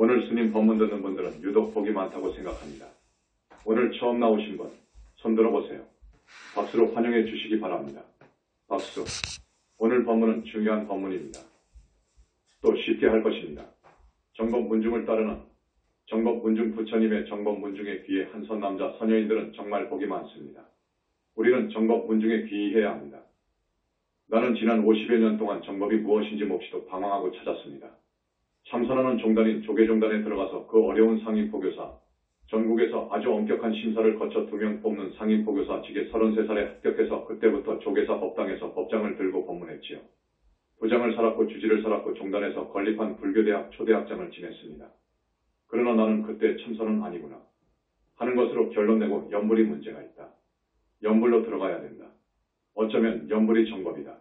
오늘 스님 법문 듣는 분들은 유독 복이 많다고 생각합니다. 오늘 처음 나오신 분, 손 들어보세요. 박수로 환영해 주시기 바랍니다. 박수. 오늘 법문은 중요한 법문입니다. 또 쉽게 할 것입니다. 정법문중을 따르는 정법문중 부처님의 정법문중에 귀해 한선 남자 선녀인들은 정말 복이 많습니다. 우리는 정법문중에 귀의해야 합니다. 나는 지난 50여 년 동안 정법이 무엇인지 몹시도 방황하고 찾았습니다. 참선하는 종단인 조계종단에 들어가서 그 어려운 상인포교사, 전국에서 아주 엄격한 심사를 거쳐 2명 뽑는 상인포교사 직에 33살에 합격해서 그때부터 조계사 법당에서 법장을 들고 법문했지요. 부장을 살았고 주지를 살았고 종단에서 건립한 불교대학 초대학장을 지냈습니다. 그러나 나는 그때 참선은 아니구나 하는 것으로 결론 내고 연불이 문제가 있다. 연불로 들어가야 된다. 어쩌면 연불이 정법이다.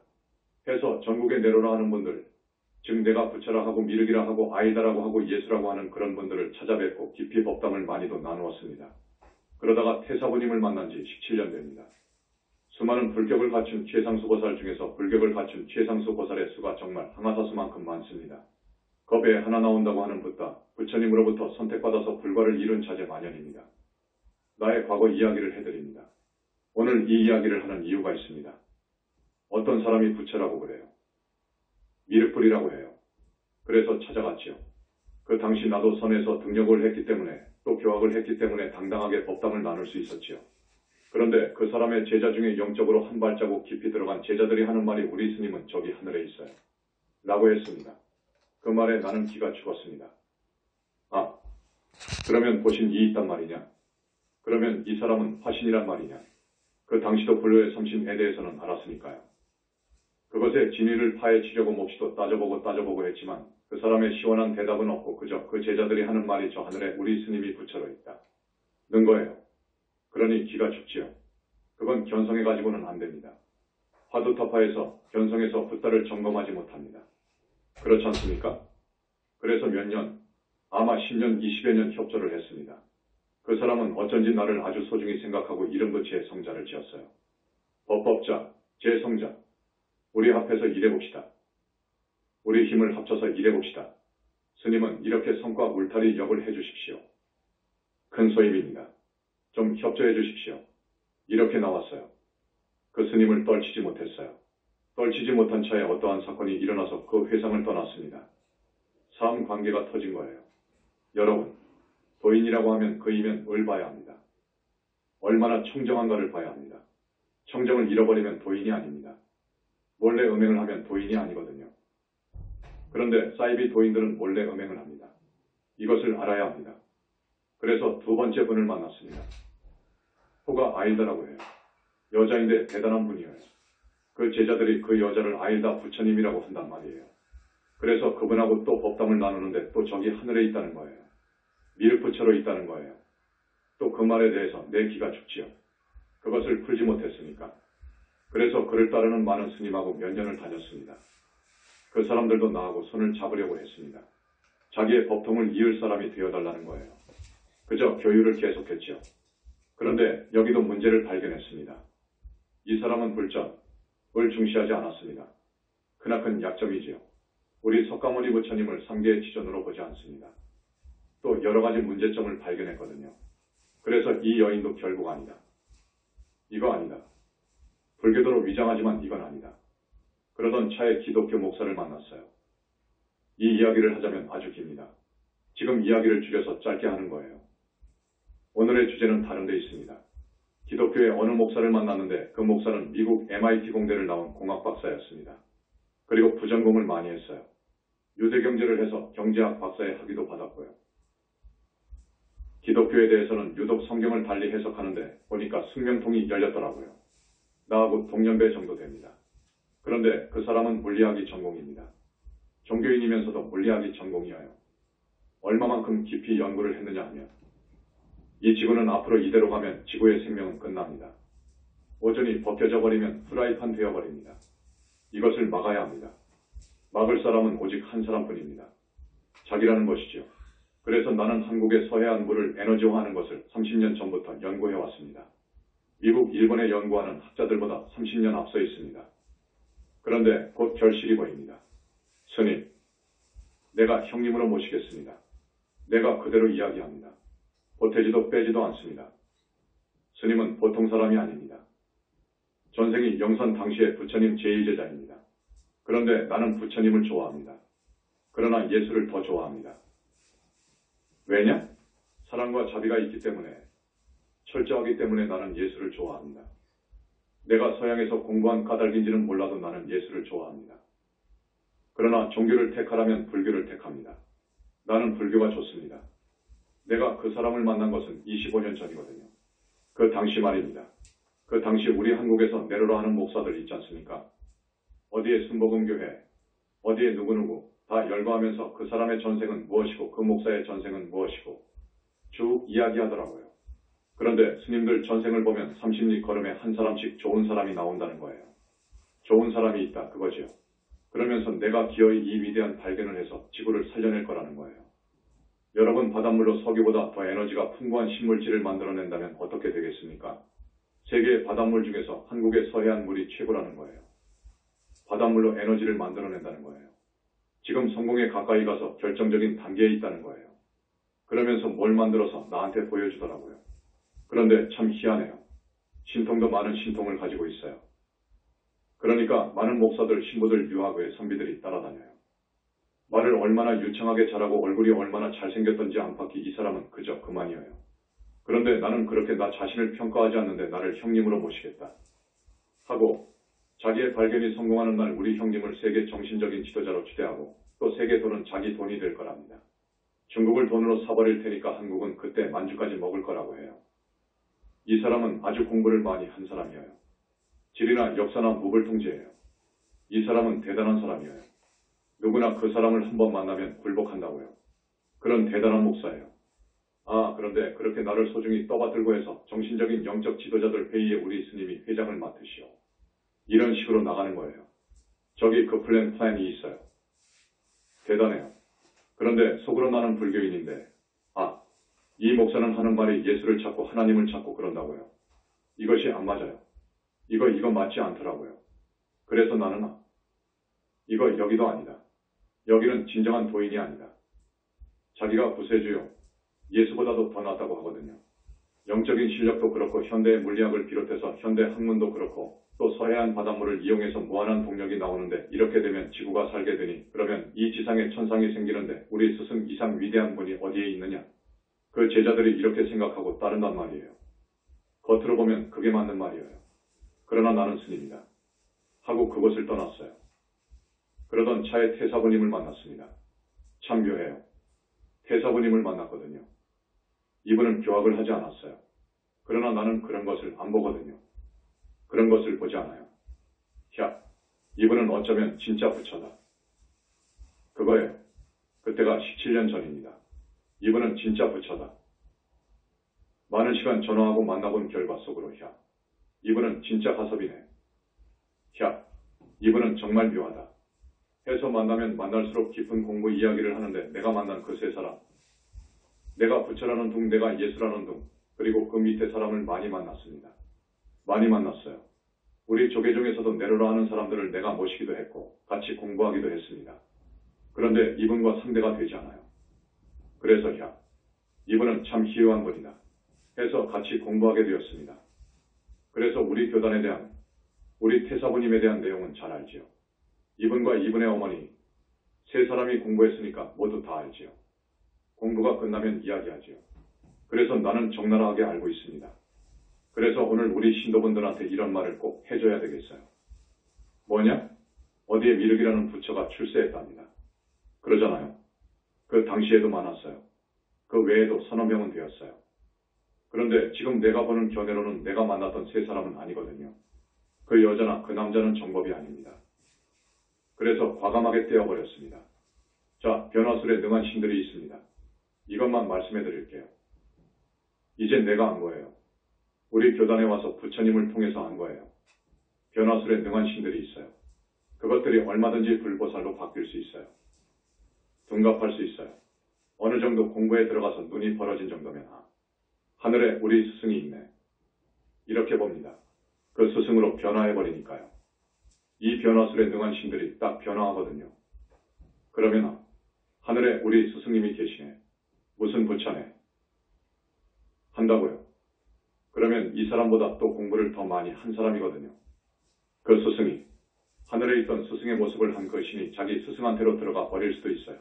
해서 전국에 내로라 하는 분들, 즉 내가 부처라 하고 미륵이라 하고 아이다라고 하고 예수라고 하는 그런 분들을 찾아뵙고 깊이 법담을 많이도 나누었습니다. 그러다가 태사부님을 만난 지 17년 됩니다. 수많은 불격을 갖춘 최상수 보살 중에서 불격을 갖춘 최상수 보살의 수가 정말 항아사수만큼 많습니다. 겁에 하나 나온다고 하는 붓다, 부처님으로부터 선택받아서 불과를 이룬 자제 만연입니다. 나의 과거 이야기를 해드립니다. 오늘 이 이야기를 하는 이유가 있습니다. 어떤 사람이 부처라고 그래요. 미륵불이라고 해요. 그래서 찾아갔지요. 그 당시 나도 선에서 등록을 했기 때문에 또 교학을 했기 때문에 당당하게 법담을 나눌 수 있었지요. 그런데 그 사람의 제자 중에 영적으로 한 발자국 깊이 들어간 제자들이 하는 말이 우리 스님은 저기 하늘에 있어요. 라고 했습니다. 그 말에 나는 기가 죽었습니다. 아, 그러면 보신 이 있단 말이냐? 그러면 이 사람은 화신이란 말이냐? 그 당시도 불교의 성신에 대해서는 알았으니까요. 그것의 진위를 파헤치려고 몹시도 따져보고 했지만 그 사람의 시원한 대답은 없고 그저 그 제자들이 하는 말이 저 하늘에 우리 스님이 부처로 있다. 는 거예요. 그러니 기가 죽지요. 그건 견성해가지고는 안 됩니다. 화두타파에서 견성해서 붓다를 점검하지 못합니다. 그렇지 않습니까? 그래서 몇 년, 아마 10년, 20여 년 협조를 했습니다. 그 사람은 어쩐지 나를 아주 소중히 생각하고 이름도 제 성자를 지었어요. 법법자, 제 성자. 우리 합해서 일해봅시다. 우리 힘을 합쳐서 일해봅시다. 스님은 이렇게 성과 울타리 역을 해주십시오. 큰 소임입니다. 좀 협조해 주십시오. 이렇게 나왔어요. 그 스님을 떨치지 못했어요. 떨치지 못한 차에 어떠한 사건이 일어나서 그 회상을 떠났습니다. 사람 관계가 터진 거예요. 여러분, 도인이라고 하면 그 이면을 봐야 합니다. 얼마나 청정한가를 봐야 합니다. 청정을 잃어버리면 도인이 아닙니다. 몰래 음행을 하면 도인이 아니거든요. 그런데 사이비 도인들은 몰래 음행을 합니다. 이것을 알아야 합니다. 그래서 두 번째 분을 만났습니다. 호가 아일다라고 해요. 여자인데 대단한 분이에요. 그 제자들이 그 여자를 아일다 부처님이라고 한단 말이에요. 그래서 그분하고 또 법담을 나누는데 또 저기 하늘에 있다는 거예요. 미륵부처로 있다는 거예요. 또 그 말에 대해서 내 기가 죽지요. 그것을 풀지 못했으니까. 그래서 그를 따르는 많은 스님하고 몇 년을 다녔습니다. 그 사람들도 나하고 손을 잡으려고 했습니다. 자기의 법통을 이을 사람이 되어달라는 거예요. 그저 교유를 계속했죠. 그런데 여기도 문제를 발견했습니다. 이 사람은 불전을 중시하지 않았습니다. 크나큰 약점이지요. 우리 석가모니 부처님을 3계의 지존으로 보지 않습니다. 또 여러 가지 문제점을 발견했거든요. 그래서 이 여인도 결국 아니다. 이거 아니다. 불교도로 위장하지만 이건 아니다. 그러던 차에 기독교 목사를 만났어요. 이 이야기를 하자면 아주 깁니다. 지금 이야기를 줄여서 짧게 하는 거예요. 오늘의 주제는 다른 데 있습니다. 기독교의 어느 목사를 만났는데 그 목사는 미국 MIT 공대를 나온 공학 박사였습니다. 그리고 부전공을 많이 했어요. 유대경제를 해서 경제학 박사의 학위도 받았고요. 기독교에 대해서는 유독 성경을 달리 해석하는데 보니까 숙명통이 열렸더라고요. 나하고 동년배 정도 됩니다. 그런데 그 사람은 물리학이 전공입니다. 종교인이면서도 물리학이 전공이어요. 얼마만큼 깊이 연구를 했느냐 하면 이 지구는 앞으로 이대로 가면 지구의 생명은 끝납니다. 오존이 벗겨져 버리면 프라이팬 되어버립니다. 이것을 막아야 합니다. 막을 사람은 오직 한 사람뿐입니다. 자기라는 것이지요. 그래서 나는 한국의 서해안물을 에너지화하는 것을 30년 전부터 연구해왔습니다. 미국, 일본에 연구하는 학자들보다 30년 앞서 있습니다. 그런데 곧 결실이 보입니다. 스님, 내가 형님으로 모시겠습니다. 내가 그대로 이야기합니다. 보태지도 빼지도 않습니다. 스님은 보통 사람이 아닙니다. 전생이 영선 당시의 부처님 제2제자입니다. 그런데 나는 부처님을 좋아합니다. 그러나 예수를 더 좋아합니다. 왜냐? 사랑과 자비가 있기 때문에, 철저하기 때문에 나는 예수를 좋아합니다. 내가 서양에서 공부한 까닭인지는 몰라도 나는 예수를 좋아합니다. 그러나 종교를 택하라면 불교를 택합니다. 나는 불교가 좋습니다. 내가 그 사람을 만난 것은 25년 전이거든요. 그 당시 말입니다. 그 당시 우리 한국에서 내로라 하는 목사들 있지 않습니까? 어디에 순복음교회, 어디에 누구누구 다 열거하면서 그 사람의 전생은 무엇이고 그 목사의 전생은 무엇이고 쭉 이야기하더라고요. 그런데 스님들 전생을 보면 30리 걸음에 한 사람씩 좋은 사람이 나온다는 거예요. 좋은 사람이 있다 그거지요. 그러면서 내가 기어이 이 위대한 발견을 해서 지구를 살려낼 거라는 거예요. 여러분 바닷물로 석유보다 더 에너지가 풍부한 신물질을 만들어낸다면 어떻게 되겠습니까? 세계의 바닷물 중에서 한국의 서해안 물이 최고라는 거예요. 바닷물로 에너지를 만들어낸다는 거예요. 지금 성공에 가까이 가서 결정적인 단계에 있다는 거예요. 그러면서 뭘 만들어서 나한테 보여주더라고요. 그런데 참 희한해요. 신통도 많은 신통을 가지고 있어요. 그러니까 많은 목사들, 신부들, 유학의 선비들이 따라다녀요. 말을 얼마나 유창하게 잘하고 얼굴이 얼마나 잘생겼던지 안팎이 이 사람은 그저 그만이에요. 그런데 나는 그렇게 나 자신을 평가하지 않는데 나를 형님으로 모시겠다 하고 자기의 발견이 성공하는 날 우리 형님을 세계 정신적인 지도자로 추대하고 또 세계 돈은 자기 돈이 될 거랍니다. 중국을 돈으로 사버릴 테니까 한국은 그때 만주까지 먹을 거라고 해요. 이 사람은 아주 공부를 많이 한 사람이에요. 지리나 역사나 무불통제예요. 이 사람은 대단한 사람이에요. 누구나 그 사람을 한번 만나면 굴복한다고요. 그런 대단한 목사예요. 아, 그런데 그렇게 나를 소중히 떠받들고 해서 정신적인 영적 지도자들 회의에 우리 스님이 회장을 맡으시오. 이런 식으로 나가는 거예요. 저기 그 플랜이 있어요. 대단해요. 그런데 속으로 나는 불교인인데, 이 목사는 하는 말이 예수를 찾고 하나님을 찾고 그런다고요. 이것이 안 맞아요. 이거 맞지 않더라고요. 그래서 나는 이거 여기도 아니다. 여기는 진정한 도인이 아니다. 자기가 구세주요. 예수보다도 더 낫다고 하거든요. 영적인 실력도 그렇고 현대의 물리학을 비롯해서 현대 학문도 그렇고 또 서해안 바닷물을 이용해서 무한한 동력이 나오는데 이렇게 되면 지구가 살게 되니 그러면 이 지상에 천상이 생기는데 우리 스승 이상 위대한 분이 어디에 있느냐? 그 제자들이 이렇게 생각하고 따른단 말이에요. 겉으로 보면 그게 맞는 말이에요. 그러나 나는 스님이다. 하고 그곳을 떠났어요. 그러던 차에 태사부님을 만났습니다. 참 묘해요. 태사부님을 만났거든요. 이분은 교학을 하지 않았어요. 그러나 나는 그런 것을 안 보거든요. 그런 것을 보지 않아요. 이분은 어쩌면 진짜 부처다. 그거예요. 그때가 17년 전입니다. 이분은 진짜 부처다. 많은 시간 전화하고 만나본 결과 속으로 이분은 진짜 가섭이네. 이분은 정말 묘하다. 해서 만나면 만날수록 깊은 공부 이야기를 하는데 내가 만난 그 세 사람. 내가 부처라는 둥, 내가 예수라는 둥, 그리고 그 밑에 사람을 많이 만났습니다. 많이 만났어요. 우리 조계종에서도 내로라 하는 사람들을 내가 모시기도 했고 같이 공부하기도 했습니다. 그런데 이분과 상대가 되지 않아요. 그래서 이분은 참 희유한 분이다. 해서 같이 공부하게 되었습니다. 그래서 우리 교단에 대한, 우리 태사부님에 대한 내용은 잘 알지요. 이분과 이분의 어머니, 세 사람이 공부했으니까 모두 다 알지요. 공부가 끝나면 이야기하지요. 그래서 나는 적나라하게 알고 있습니다. 그래서 오늘 우리 신도분들한테 이런 말을 꼭 해줘야 되겠어요. 뭐냐? 어디에 미륵이라는 부처가 출세했답니다. 그러잖아요. 그 당시에도 많았어요. 그 외에도 서너 명은 되었어요. 그런데 지금 내가 보는 견해로는 내가 만났던 세 사람은 아니거든요. 그 여자나 그 남자는 정법이 아닙니다. 그래서 과감하게 떼어버렸습니다. 자, 변화술에 능한 신들이 있습니다. 이것만 말씀해 드릴게요. 이제 내가 안 거예요. 우리 교단에 와서 부처님을 통해서 안 거예요. 변화술에 능한 신들이 있어요. 그것들이 얼마든지 불보살로 바뀔 수 있어요. 둔갑할 수 있어요. 어느 정도 공부에 들어가서 눈이 벌어진 정도면 하늘에 우리 스승이 있네. 이렇게 봅니다. 그 스승으로 변화해버리니까요. 이 변화술에 능한 신들이 딱 변화하거든요. 그러면 하늘에 우리 스승님이 계시네. 무슨 부처네? 한다고요? 그러면 이 사람보다 또 공부를 더 많이 한 사람이거든요. 그 스승이 하늘에 있던 스승의 모습을 한 그 신이 자기 스승한테로 들어가 버릴 수도 있어요.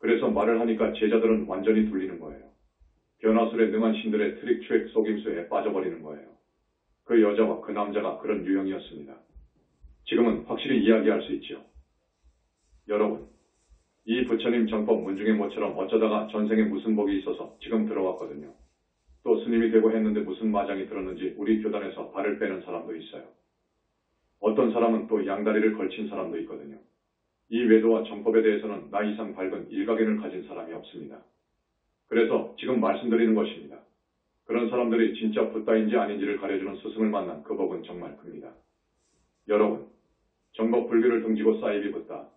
그래서 말을 하니까 제자들은 완전히 둘리는 거예요. 변화술에 능한 신들의 트릭 트랙 속임수에 빠져버리는 거예요. 그 여자와 그 남자가 그런 유형이었습니다. 지금은 확실히 이야기할 수 있죠. 여러분, 이 부처님 정법 문중의 모처럼 어쩌다가 전생에 무슨 복이 있어서 지금 들어왔거든요. 또 스님이 되고 했는데 무슨 마장이 들었는지 우리 교단에서 발을 빼는 사람도 있어요. 어떤 사람은 또 양다리를 걸친 사람도 있거든요. 이 외도와 정법에 대해서는 나 이상 밝은 일가견을 가진 사람이 없습니다. 그래서 지금 말씀드리는 것입니다. 그런 사람들이 진짜 붓다인지 아닌지를 가려주는 스승을 만난 그 복은 정말 큽니다. 여러분, 정법 불교를 등지고 사이비 붓다,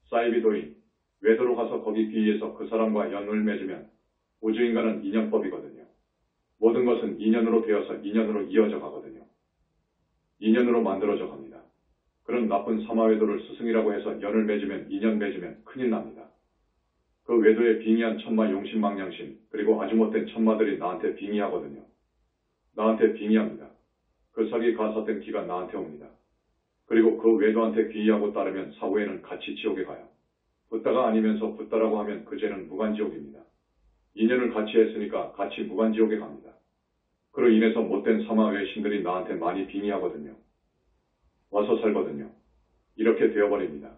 사이비 도인, 외도로 가서 거기 비위에서 그 사람과 연을 맺으면 우주인간은 인연법이거든요. 모든 것은 인연으로 되어서 인연으로 이어져 가거든요. 인연으로 만들어져 갑니다. 그런 나쁜 사마외도를 스승이라고 해서 연을 맺으면 인연 맺으면 큰일 납니다. 그 외도에 빙의한 천마 용신망량신 그리고 아주 못된 천마들이 나한테 빙의하거든요. 나한테 빙의합니다. 그 사기 가사된 기가 나한테 옵니다. 그리고 그 외도한테 귀의하고 따르면 사후에는 같이 지옥에 가요. 붓다가 아니면서 붓다라고 하면 그 죄는 무간지옥입니다. 인연을 같이 했으니까 같이 무간지옥에 갑니다. 그로 인해서 못된 사마외 신들이 나한테 많이 빙의하거든요. 와서 살거든요. 이렇게 되어버립니다.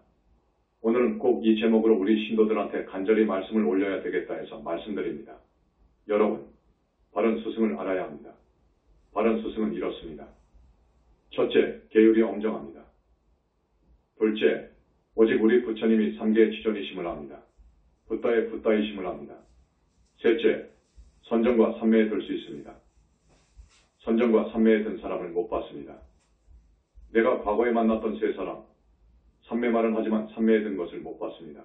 오늘은 꼭 이 제목으로 우리 신도들한테 간절히 말씀을 올려야 되겠다 해서 말씀드립니다. 여러분, 바른 스승을 알아야 합니다. 바른 스승은 이렇습니다. 첫째, 계율이 엄정합니다. 둘째, 오직 우리 부처님이 삼계의 지존이심을 합니다. 붓다의 붓다이심을 합니다. 셋째, 선정과 삼매에 들 수 있습니다. 선정과 삼매에 든 사람을 못 봤습니다. 내가 과거에 만났던 세 사람, 삼매 말은 하지만 삼매에 든 것을 못 봤습니다.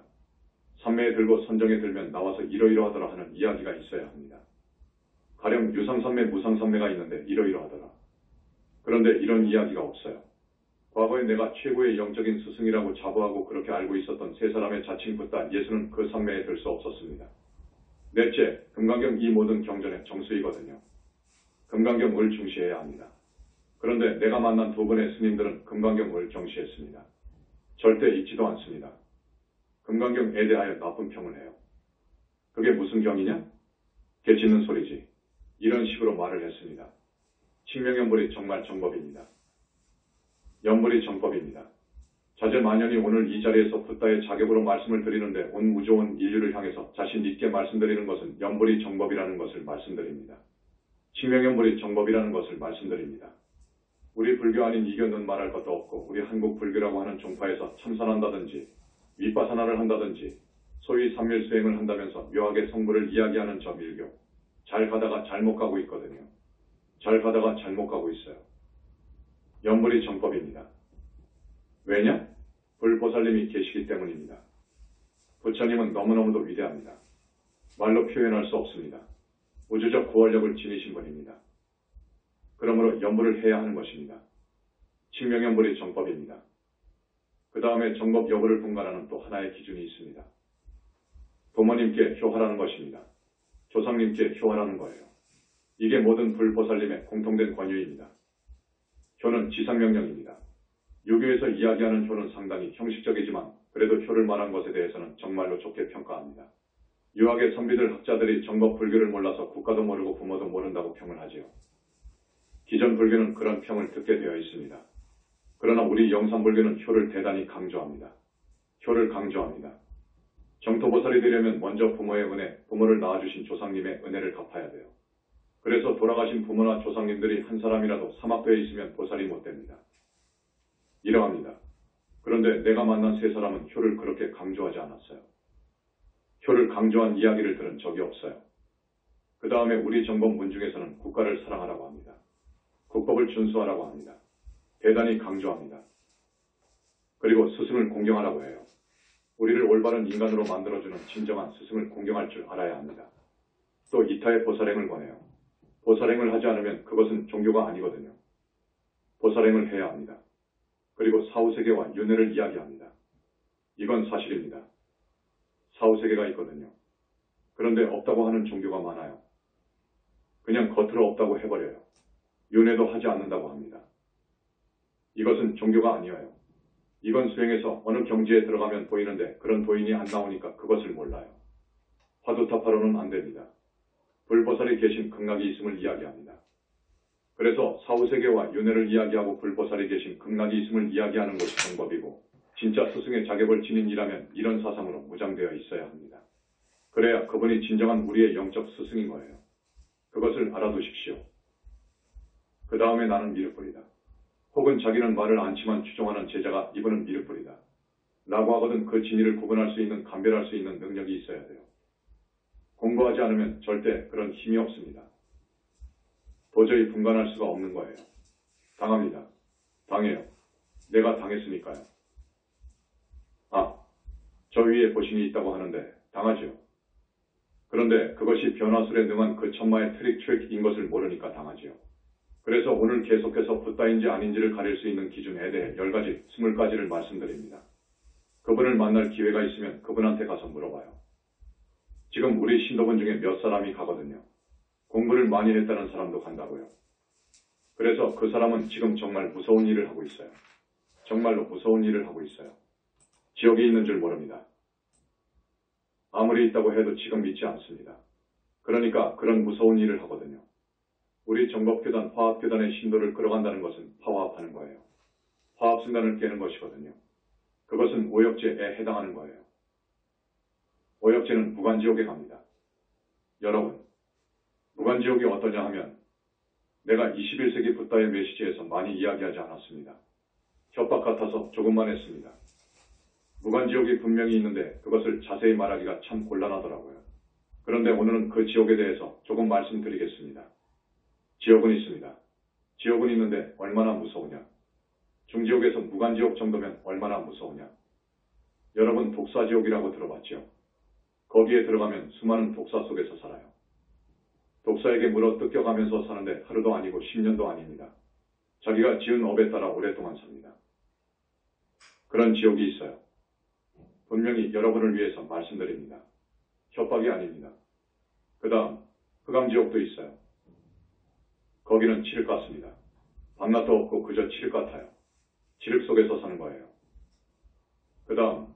삼매에 들고 선정에 들면 나와서 이러이러하더라 하는 이야기가 있어야 합니다. 가령 유상삼매, 무상삼매가 있는데 이러이러하더라. 그런데 이런 이야기가 없어요. 과거에 내가 최고의 영적인 스승이라고 자부하고 그렇게 알고 있었던 세 사람의 자칭 붓다 예수는 그 삼매에 들 수 없었습니다. 넷째, 금강경 이 모든 경전의 정수이거든요. 금강경을 중시해야 합니다. 그런데 내가 만난 두 분의 스님들은 금강경을 정시했습니다. 절대 읽지도 않습니다. 금강경에 대하여 나쁜 평을 해요. 그게 무슨 경이냐? 개짖는 소리지. 이런 식으로 말을 했습니다. 칭명연불이 정말 정법입니다. 연불이 정법입니다. 자제만연히 오늘 이 자리에서 붓다의 자격으로 말씀을 드리는데 온 무조온 인류를 향해서 자신 있게 말씀드리는 것은 연불이 정법이라는 것을 말씀드립니다. 칭명연불이 정법이라는 것을 말씀드립니다. 우리 불교 아닌 이견은 말할 것도 없고 우리 한국 불교라고 하는 종파에서 참선한다든지 윗바사나를 한다든지 소위 삼밀수행을 한다면서 묘하게 성불을 이야기하는 저 밀교 잘 가다가 잘못 가고 있거든요. 잘 가다가 잘못 가고 있어요. 연불이 정법입니다. 왜냐? 불보살님이 계시기 때문입니다. 부처님은 너무너무도 위대합니다. 말로 표현할 수 없습니다. 우주적 구원력을 지니신 분입니다. 그러므로 연불을 해야 하는 것입니다. 칭명연불이 정법입니다. 그 다음에 정법 여부를 분간하는 또 하나의 기준이 있습니다. 부모님께 효하라는 것입니다. 조상님께 효하라는 거예요. 이게 모든 불보살님의 공통된 권유입니다. 효는 지상명령입니다. 유교에서 이야기하는 효는 상당히 형식적이지만 그래도 효를 말한 것에 대해서는 정말로 좋게 평가합니다. 유학의 선비들 학자들이 정법 불교를 몰라서 국가도 모르고 부모도 모른다고 평을 하지요. 기존 불교는 그런 평을 듣게 되어 있습니다. 그러나 우리 영산불교는 효를 대단히 강조합니다. 효를 강조합니다. 정토보살이 되려면 먼저 부모의 은혜, 부모를 낳아주신 조상님의 은혜를 갚아야 돼요. 그래서 돌아가신 부모나 조상님들이 한 사람이라도 사막되어 있으면 보살이 못 됩니다. 이러합니다. 그런데 내가 만난 세 사람은 효를 그렇게 강조하지 않았어요. 효를 강조한 이야기를 들은 적이 없어요. 그 다음에 우리 정법 문중에서는 국가를 사랑하라고 합니다. 국법을 준수하라고 합니다. 대단히 강조합니다. 그리고 스승을 공경하라고 해요. 우리를 올바른 인간으로 만들어주는 진정한 스승을 공경할 줄 알아야 합니다. 또 이타의 보살행을 권해요. 보살행을 하지 않으면 그것은 종교가 아니거든요. 보살행을 해야 합니다. 그리고 사후세계와 윤회를 이야기합니다. 이건 사실입니다. 사후세계가 있거든요. 그런데 없다고 하는 종교가 많아요. 그냥 겉으로 없다고 해버려요. 윤회도 하지 않는다고 합니다. 이것은 종교가 아니에요. 이건 수행해서 어느 경지에 들어가면 보이는데 그런 도인이 안 나오니까 그것을 몰라요. 화두타파로는 안 됩니다. 불보살이 계신 극락이 있음을 이야기합니다. 그래서 사후세계와 윤회를 이야기하고 불보살이 계신 극락이 있음을 이야기하는 것이 정법이고 진짜 스승의 자격을 지닌 이라면 이런 사상으로 무장되어 있어야 합니다. 그래야 그분이 진정한 우리의 영적 스승인 거예요. 그것을 알아두십시오. 그 다음에 나는 미륵불이다. 혹은 자기는 말을 않지만 추종하는 제자가 이분은 미륵불이다. 라고 하거든 그 진리를 구분할 수 있는 감별할 수 있는 능력이 있어야 돼요. 공부하지 않으면 절대 그런 힘이 없습니다. 도저히 분간할 수가 없는 거예요. 당합니다. 당해요. 내가 당했으니까요. 저 위에 보신이 있다고 하는데 당하죠. 그런데 그것이 변화술에 능한 그 천마의 트릭인 것을 모르니까 당하지요. 그래서 오늘 계속해서 붓다인지 아닌지를 가릴 수 있는 기준에 대해 10가지, 20가지를 말씀드립니다. 그분을 만날 기회가 있으면 그분한테 가서 물어봐요. 지금 우리 신도분 중에 몇 사람이 가거든요. 공부를 많이 했다는 사람도 간다고요. 그래서 그 사람은 지금 정말 무서운 일을 하고 있어요. 정말로 무서운 일을 하고 있어요. 지옥이 있는 줄 모릅니다. 아무리 있다고 해도 지금 믿지 않습니다. 그러니까 그런 무서운 일을 하거든요. 우리 정법교단, 화합교단의 신도를 끌어간다는 것은 파화합하는 거예요. 화합순간을 깨는 것이거든요. 그것은 오역죄에 해당하는 거예요. 오역죄는 무간지옥에 갑니다. 여러분, 무간지옥이 어떠냐 하면 내가 21세기 붓다의 메시지에서 많이 이야기하지 않았습니다. 협박 같아서 조금만 했습니다. 무간지옥이 분명히 있는데 그것을 자세히 말하기가 참 곤란하더라고요. 그런데 오늘은 그 지옥에 대해서 조금 말씀드리겠습니다. 지옥은 있습니다. 지옥은 있는데 얼마나 무서우냐. 중지옥에서 무간지옥 정도면 얼마나 무서우냐. 여러분 독사지옥이라고 들어봤죠? 거기에 들어가면 수많은 독사 속에서 살아요. 독사에게 물어 뜯겨가면서 사는데 하루도 아니고 10년도 아닙니다. 자기가 지은 업에 따라 오랫동안 삽니다. 그런 지옥이 있어요. 분명히 여러분을 위해서 말씀드립니다. 협박이 아닙니다. 그 다음 흑암지옥도 있어요. 거기는 칠흑 같습니다. 밤낮도 없고 그저 칠흑 같아요. 칠흑 속에서 사는 거예요. 그 다음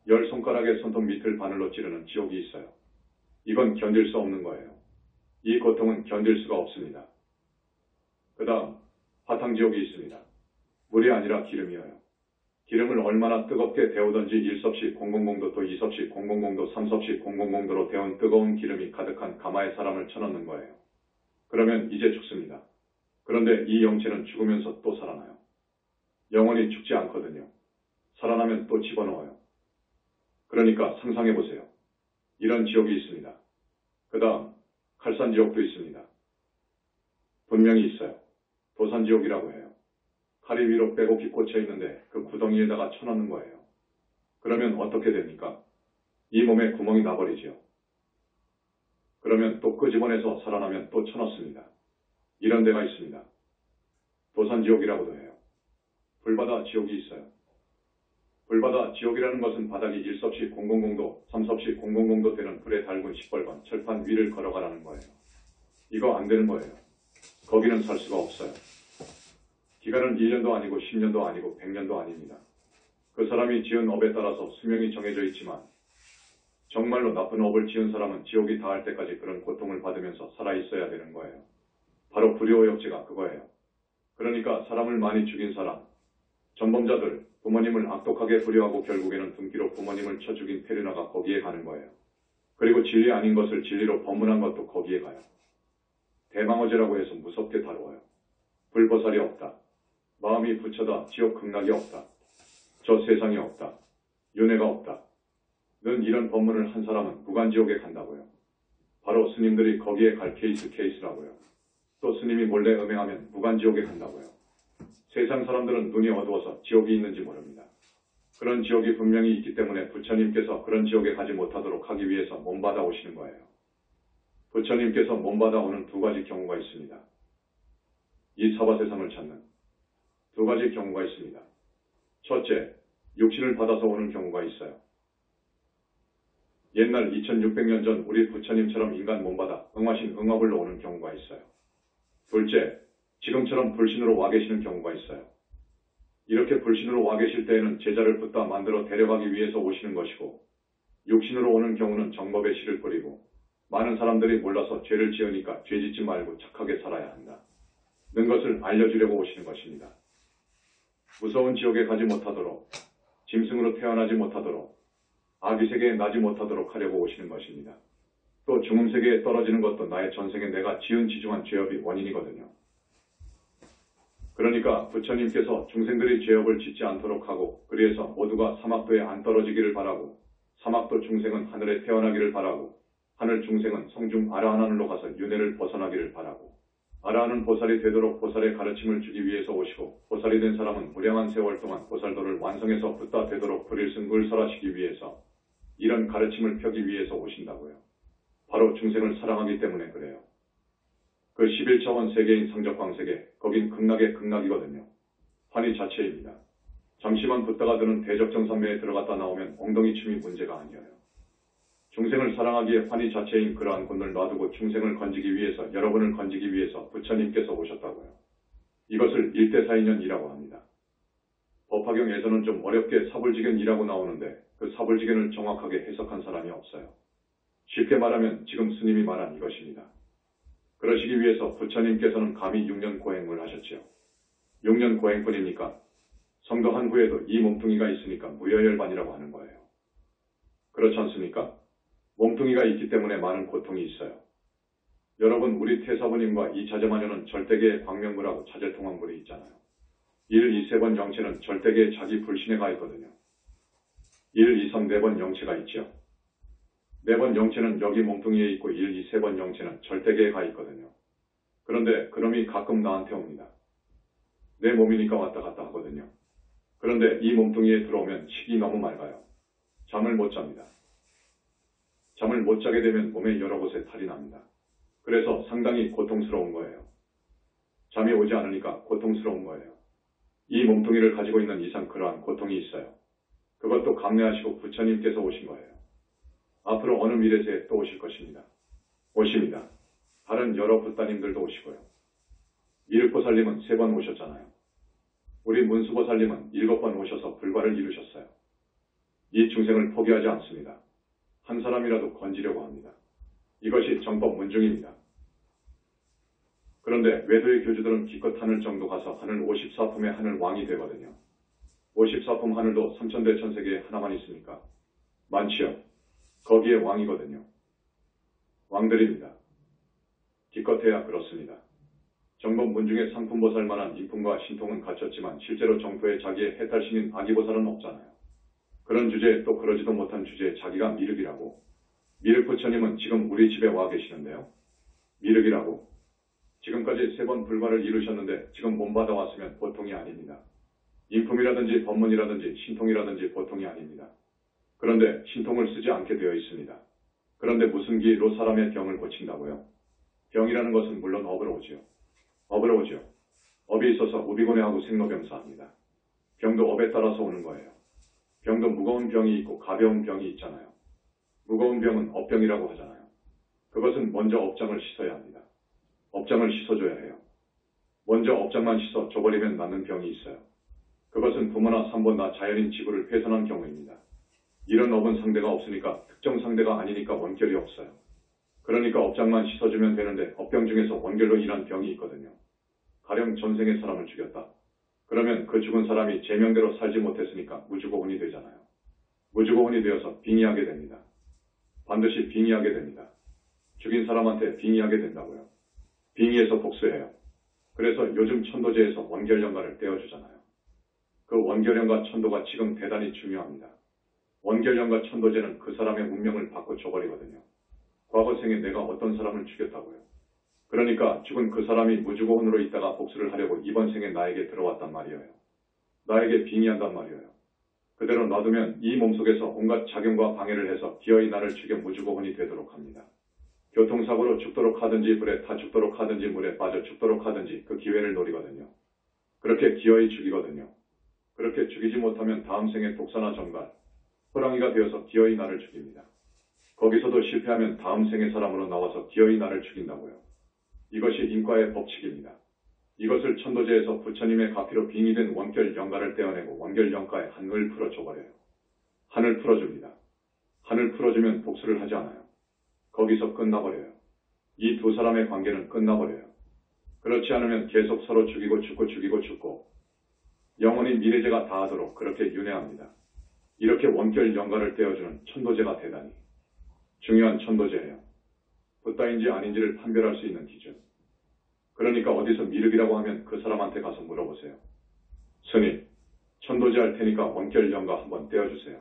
10손가락의 손톱 밑을 바늘로 찌르는 지옥이 있어요. 이건 견딜 수 없는 거예요. 이 고통은 견딜 수가 없습니다. 그 다음 화탕지옥이 있습니다. 물이 아니라 기름이에요. 기름을 얼마나 뜨겁게 데우던지 1섭씨 000도 또 2섭씨 000도 3섭씨 000도로 데운 뜨거운 기름이 가득한 가마에 사람을 쳐넣는 거예요. 그러면 이제 죽습니다. 그런데 이 영체는 죽으면서 또 살아나요. 영원히 죽지 않거든요. 살아나면 또 집어넣어요. 그러니까 상상해보세요. 이런 지옥이 있습니다. 그 다음 칼산지옥도 있습니다. 분명히 있어요. 도산지옥이라고 해요. 칼이 위로 빼곡히 꽂혀 있는데 그 구덩이에다가 쳐넣는 거예요. 그러면 어떻게 됩니까? 이 몸에 구멍이 나버리지요. 그러면 또 끄집어내서 살아나면 또 쳐넣습니다. 이런 데가 있습니다. 도산지옥이라고도 해요. 불바다 지옥이 있어요. 불바다 지옥이라는 것은 바닥이 1섭씨 000도, 3섭씨 000도 되는 불에 달군 시뻘건 철판 위를 걸어가라는 거예요. 이거 안 되는 거예요. 거기는 살 수가 없어요. 기간은 1년도 아니고 10년도 아니고 100년도 아닙니다. 그 사람이 지은 업에 따라서 수명이 정해져 있지만 정말로 나쁜 업을 지은 사람은 지옥이 닿을 때까지 그런 고통을 받으면서 살아있어야 되는 거예요. 바로 불효오역죄가 그거예요. 그러니까 사람을 많이 죽인 사람, 전범자들, 부모님을 악독하게 불효하고 결국에는 등기로 부모님을 쳐 죽인 페르나가 거기에 가는 거예요. 그리고 진리 아닌 것을 진리로 법문한 것도 거기에 가요. 대망어제라고 해서 무섭게 다루어요. 불보살이 없다. 마음이 부처다. 지옥 극락이 없다. 저 세상이 없다. 윤회가 없다. 는 이런 법문을 한 사람은 무간지옥에 간다고요. 바로 스님들이 거기에 갈 케이스라고요. 또 스님이 몰래 음행하면 무간지옥에 간다고요. 세상 사람들은 눈이 어두워서 지옥이 있는지 모릅니다. 그런 지옥이 분명히 있기 때문에 부처님께서 그런 지옥에 가지 못하도록 하기 위해서 몸받아 오시는 거예요. 부처님께서 몸받아 오는 두 가지 경우가 있습니다. 이 사바세상을 찾는 두 가지 경우가 있습니다. 첫째, 육신을 받아서 오는 경우가 있어요. 옛날 2600년 전 우리 부처님처럼 인간 몸받아 응화신 응화불로 오는 경우가 있어요. 둘째, 지금처럼 불신으로 와 계시는 경우가 있어요. 이렇게 불신으로 와 계실 때에는 제자를 붙다 만들어 데려가기 위해서 오시는 것이고, 육신으로 오는 경우는 정법에 실을 뿌리고 많은 사람들이 몰라서 죄를 지으니까 죄 짓지 말고 착하게 살아야 한다 는 것을 알려주려고 오시는 것입니다. 무서운 지옥에 가지 못하도록, 짐승으로 태어나지 못하도록, 아기세계에 나지 못하도록 하려고 오시는 것입니다. 또 중음세계에 떨어지는 것도 나의 전생에 내가 지은 지중한 죄업이 원인이거든요. 그러니까 부처님께서 중생들이 죄업을 짓지 않도록 하고, 그리해서 모두가 사막도에 안 떨어지기를 바라고, 사막도 중생은 하늘에 태어나기를 바라고, 하늘 중생은 성중 아라한하늘로 가서 윤회를 벗어나기를 바라고, 아라한은 보살이 되도록 보살의 가르침을 주기 위해서 오시고, 보살이 된 사람은 무량한 세월 동안 보살도를 완성해서 붓다 되도록 불일승을 설하시기 위해서, 이런 가르침을 펴기 위해서 오신다고요. 바로 중생을 사랑하기 때문에 그래요. 그 11차원 세계인 상적광세계, 거긴 극락의 극락이거든요. 환희 자체입니다. 잠시만 붙다가 드는 대적정산매에 들어갔다 나오면 엉덩이 춤이 문제가 아니에요. 중생을 사랑하기에 환희 자체인 그러한 곳을 놔두고 중생을 건지기 위해서, 여러분을 건지기 위해서 부처님께서 오셨다고요. 이것을 일대사인연이라고 합니다. 법화경에서는 좀 어렵게 사불지견이라고 나오는데 그 사불지견을 정확하게 해석한 사람이 없어요. 쉽게 말하면 지금 스님이 말한 이것입니다. 그러시기 위해서 부처님께서는 감히 6년 고행을 하셨지요. 6년 고행뿐입니까? 성도한 후에도 이 몸뚱이가 있으니까 무여열반이라고 하는 거예요. 그렇지 않습니까? 몸뚱이가 있기 때문에 많은 고통이 있어요. 여러분, 우리 태사부님과 이 자제마녀는 절대계의 광명불하고 자제통황불이 있잖아요. 1, 2, 3번 영체는 절대계의 자기 불신에 가 있거든요. 1, 2, 3, 4번 영체가 있죠. 4번 영체는 여기 몸뚱이에 있고 1, 2, 3번 영체는 절대계에 가 있거든요. 그런데 그놈이 가끔 나한테 옵니다. 내 몸이니까 왔다 갔다 하거든요. 그런데 이 몸뚱이에 들어오면 식이 너무 맑아요. 잠을 못 잡니다. 잠을 못 자게 되면 몸의 여러 곳에 탈이 납니다. 그래서 상당히 고통스러운 거예요. 잠이 오지 않으니까 고통스러운 거예요. 이 몸뚱이를 가지고 있는 이상 그러한 고통이 있어요. 그것도 감내하시고 부처님께서 오신 거예요. 앞으로 어느 미래세에 또 오실 것입니다. 오십니다. 다른 여러 붓다님들도 오시고요. 미륵보살님은 3번 오셨잖아요. 우리 문수보살님은 7번 오셔서 불과를 이루셨어요. 이 중생을 포기하지 않습니다. 한 사람이라도 건지려고 합니다. 이것이 정법 문중입니다. 그런데 외도의 교주들은 기껏 하늘 정도 가서 하늘 54품의 하늘 왕이 되거든요. 54품 하늘도 3000대천세계에 하나만 있습니까? 많지요. 거기에 왕이거든요. 왕들입니다. 기껏해야 그렇습니다. 정법 문중의 상품보살만한 인품과 신통은 갖췄지만 실제로 정토에 자기의 해탈신인 아기보살은 없잖아요. 그런 주제에 또 그러지도 못한 주제에 자기가 미륵이라고. 미륵부처님은 지금 우리 집에 와 계시는데요. 미륵이라고. 지금까지 3번 불과를 이루셨는데 지금 몸 받아왔으면 보통이 아닙니다. 인품이라든지 법문이라든지 신통이라든지 보통이 아닙니다. 그런데 신통을 쓰지 않게 되어 있습니다. 그런데 무슨 기로 사람의 병을 고친다고요? 병이라는 것은 물론 업으로 오죠. 업으로 오죠. 업이 있어서 우비고뇌하고 생로병사합니다. 병도 업에 따라서 오는 거예요. 병도 무거운 병이 있고 가벼운 병이 있잖아요. 무거운 병은 업병이라고 하잖아요. 그것은 먼저 업장을 씻어야 합니다. 업장을 씻어줘야 해요. 먼저 업장만 씻어 줘버리면 낫는 병이 있어요. 그것은 부모나 산보나 자연인 지구를 훼손한 경우입니다. 이런 업은 상대가 없으니까, 특정 상대가 아니니까 원결이 없어요. 그러니까 업장만 씻어주면 되는데 업병 중에서 원결로 일한 병이 있거든요. 가령 전생에 사람을 죽였다. 그러면 그 죽은 사람이 제명대로 살지 못했으니까 무주고혼이 되잖아요. 무주고혼이 되어서 빙의하게 됩니다. 반드시 빙의하게 됩니다. 죽인 사람한테 빙의하게 된다고요. 빙의해서 복수해요. 그래서 요즘 천도제에서 원결연가를 떼어주잖아요. 그 원결연가 천도가 지금 대단히 중요합니다. 원결연가 천도제는 그 사람의 운명을 바꿔줘버리거든요. 과거 생에 내가 어떤 사람을 죽였다고요. 그러니까 죽은 그 사람이 무주고혼으로 있다가 복수를 하려고 이번 생에 나에게 들어왔단 말이에요. 나에게 빙의한단 말이에요. 그대로 놔두면 이 몸속에서 온갖 작용과 방해를 해서 기어이 나를 죽여 무주고혼이 되도록 합니다. 교통사고로 죽도록 하든지 불에 타 죽도록 하든지 물에 빠져 죽도록 하든지 그 기회를 노리거든요. 그렇게 기어이 죽이거든요. 그렇게 죽이지 못하면 다음 생에 독사나 정갈, 호랑이가 되어서 기어이 나를 죽입니다. 거기서도 실패하면 다음 생의 사람으로 나와서 기어이 나를 죽인다고요. 이것이 인과의 법칙입니다. 이것을 천도제에서 부처님의 가피로 빙의된 원결 영가를 떼어내고 원결 영가의 한을 풀어줘버려요. 한을 풀어줍니다. 한을 풀어주면 복수를 하지 않아요. 거기서 끝나버려요. 이 두 사람의 관계는 끝나버려요. 그렇지 않으면 계속 서로 죽이고 죽고 죽이고 죽고 영원히 미래제가 다하도록 그렇게 윤회합니다. 이렇게 원결 영가를 떼어주는 천도제가 대단히 중요한 천도제예요. 붓다인지 아닌지를 판별할 수 있는 기준. 그러니까 어디서 미륵이라고 하면 그 사람한테 가서 물어보세요. 스님, 천도제 할 테니까 원결 영가 한번 떼어주세요.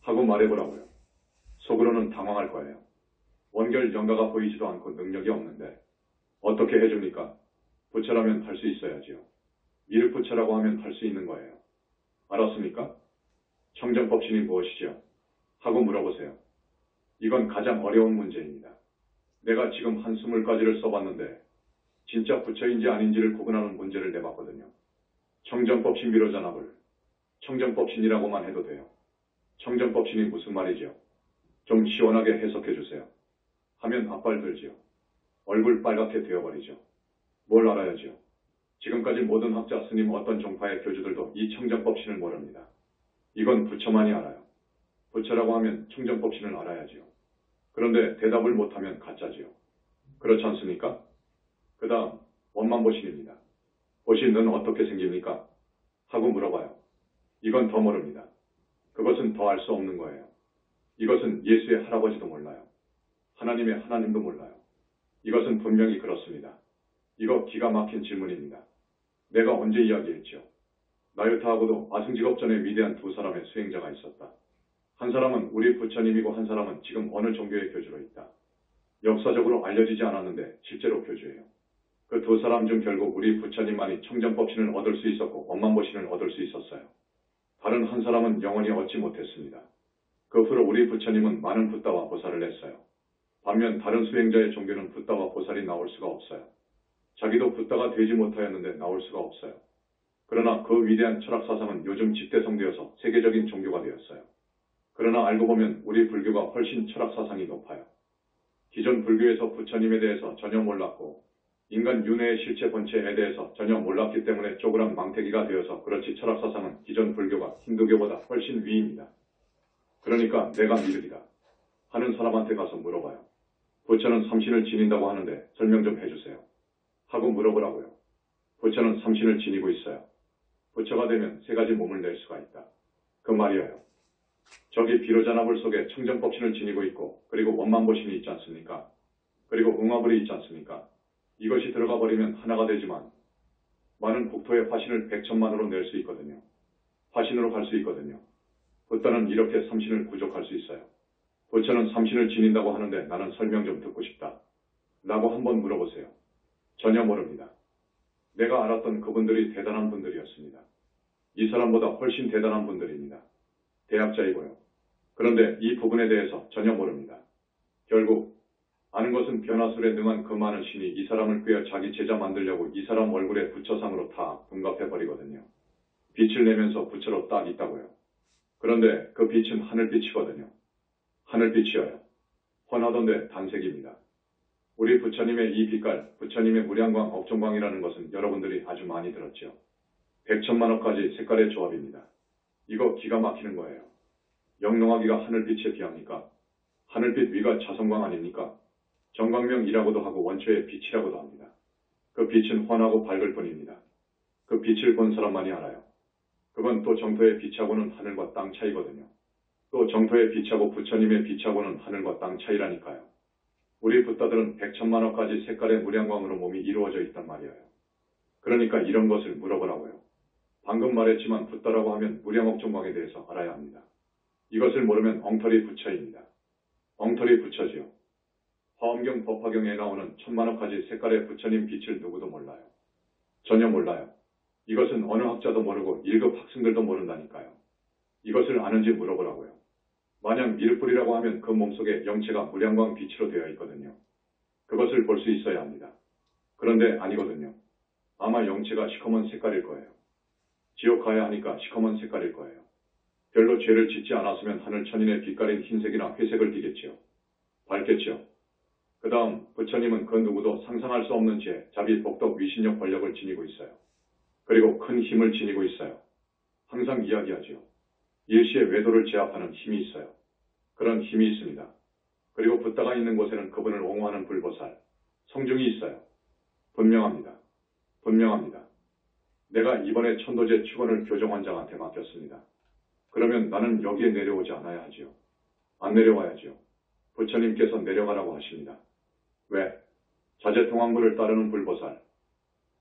하고 말해보라고요. 속으로는 당황할 거예요. 원결 영가가 보이지도 않고 능력이 없는데 어떻게 해줍니까? 부처라면 할 수 있어야지요. 미륵 부처라고 하면 할 수 있는 거예요. 알았습니까? 청정법신이 무엇이죠? 하고 물어보세요. 이건 가장 어려운 문제입니다. 내가 지금 한 20가지를 써봤는데 진짜 부처인지 아닌지를 구분하는 문제를 내봤거든요. 청정법신 비로자납을 청정법신이라고만 해도 돼요. 청정법신이 무슨 말이죠? 좀 시원하게 해석해 주세요. 하면 앞발 들지요. 얼굴 빨갛게 되어버리죠. 뭘 알아야지요? 지금까지 모든 학자 스님 어떤 종파의 교주들도 이 청정법신을 모릅니다. 이건 부처만이 알아요. 부처라고 하면 청정법신을 알아야지요. 그런데 대답을 못하면 가짜지요. 그렇지 않습니까? 그 다음 원만보신입니다. 보신은 어떻게 생깁니까? 하고 물어봐요. 이건 더 모릅니다. 그것은 더 알 수 없는 거예요. 이것은 예수의 할아버지도 몰라요. 하나님의 하나님도 몰라요. 이것은 분명히 그렇습니다. 이거 기가 막힌 질문입니다. 내가 언제 이야기했죠? 나유타하고도 아승직업전에 위대한 두 사람의 수행자가 있었다. 한 사람은 우리 부처님이고 한 사람은 지금 어느 종교의 교주로 있다. 역사적으로 알려지지 않았는데 실제로 교주예요. 그 두 사람 중 결국 우리 부처님만이 청정법신을 얻을 수 있었고 원만보신을 얻을 수 있었어요. 다른 한 사람은 영원히 얻지 못했습니다. 그 후로 우리 부처님은 많은 붓다와 보살을 냈어요. 반면 다른 수행자의 종교는 붓다와 보살이 나올 수가 없어요. 자기도 붓다가 되지 못하였는데 나올 수가 없어요. 그러나 그 위대한 철학 사상은 요즘 집대성되어서 세계적인 종교가 되었어요. 그러나 알고 보면 우리 불교가 훨씬 철학 사상이 높아요. 기존 불교에서 부처님에 대해서 전혀 몰랐고 인간 윤회의 실체 본체에 대해서 전혀 몰랐기 때문에 쪼그란 망태기가 되어서 그렇지 철학 사상은 기존 불교가 힌두교보다 훨씬 위입니다. 그러니까 내가 미륵이다 하는 사람한테 가서 물어봐요. 부처는 삼신을 지닌다고 하는데 설명 좀 해주세요. 하고 물어보라고요. 부처는 삼신을 지니고 있어요. 부처가 되면 3가지 몸을 낼 수가 있다. 그 말이에요. 저기 비로자나불 속에 청정법신을 지니고 있고 그리고 원만보신이 있지 않습니까? 그리고 응화불이 있지 않습니까? 이것이 들어가 버리면 하나가 되지만 많은 국토의 화신을 100천만으로 낼 수 있거든요. 화신으로 갈 수 있거든요. 붓다는 이렇게 삼신을 구족할 수 있어요. 부처는 삼신을 지닌다고 하는데 나는 설명 좀 듣고 싶다. 라고 한번 물어보세요. 전혀 모릅니다. 내가 알았던 그분들이 대단한 분들이었습니다. 이 사람보다 훨씬 대단한 분들입니다. 대학자이고요. 그런데 이 부분에 대해서 전혀 모릅니다. 결국 아는 것은 변화술에 능한 그 많은 신이 이 사람을 꿰어 자기 제자 만들려고 이 사람 얼굴에 부처상으로 다 둔갑해버리거든요. 빛을 내면서 부처로 딱 있다고요. 그런데 그 빛은 하늘빛이거든요. 하늘빛이어요. 훤하던데 단색입니다. 우리 부처님의 이 빛깔, 부처님의 무량광, 억종광이라는 것은 여러분들이 아주 많이 들었죠. 100천만억까지 색깔의 조합입니다. 이거 기가 막히는 거예요. 영롱하기가 하늘빛에 비합니까? 하늘빛 위가 자성광 아닙니까? 정광명이라고도 하고 원초의 빛이라고도 합니다. 그 빛은 훤하고 밝을 뿐입니다. 그 빛을 본 사람만이 알아요. 그건 또 정토의 빛하고는 하늘과 땅 차이거든요. 또 정토의 빛하고 부처님의 빛하고는 하늘과 땅 차이라니까요. 우리 붓다들은 100천만억까지 색깔의 무량광으로 몸이 이루어져 있단 말이에요. 그러니까 이런 것을 물어보라고요. 방금 말했지만 붓다라고 하면 무량억종광에 대해서 알아야 합니다. 이것을 모르면 엉터리 부처입니다. 엉터리 부처지요. 화엄경 법화경에 나오는 천만억까지 색깔의 부처님 빛을 누구도 몰라요. 전혀 몰라요. 이것은 어느 학자도 모르고 1급 학생들도 모른다니까요. 이것을 아는지 물어보라고요. 만약 미륵불이라고 하면 그 몸속에 영체가 무량광 빛으로 되어 있거든요. 그것을 볼 수 있어야 합니다. 그런데 아니거든요. 아마 영체가 시커먼 색깔일 거예요. 지옥 가야 하니까 시커먼 색깔일 거예요. 별로 죄를 짓지 않았으면 하늘 천인의 빛깔인 흰색이나 회색을 띠겠지요. 밝혔지요. 그 다음 부처님은 그 누구도 상상할 수 없는 지혜, 자비, 복덕, 위신력, 권력을 지니고 있어요. 그리고 큰 힘을 지니고 있어요. 항상 이야기하지요. 일시의 외도를 제압하는 힘이 있어요. 그런 힘이 있습니다. 그리고 붓다가 있는 곳에는 그분을 옹호하는 불보살, 성중이 있어요. 분명합니다. 분명합니다. 내가 이번에 천도제 축원을 교정원장한테 맡겼습니다. 그러면 나는 여기에 내려오지 않아야 하지요. 안 내려와야지요. 부처님께서 내려가라고 하십니다. 왜? 자제통왕부를 따르는 불보살,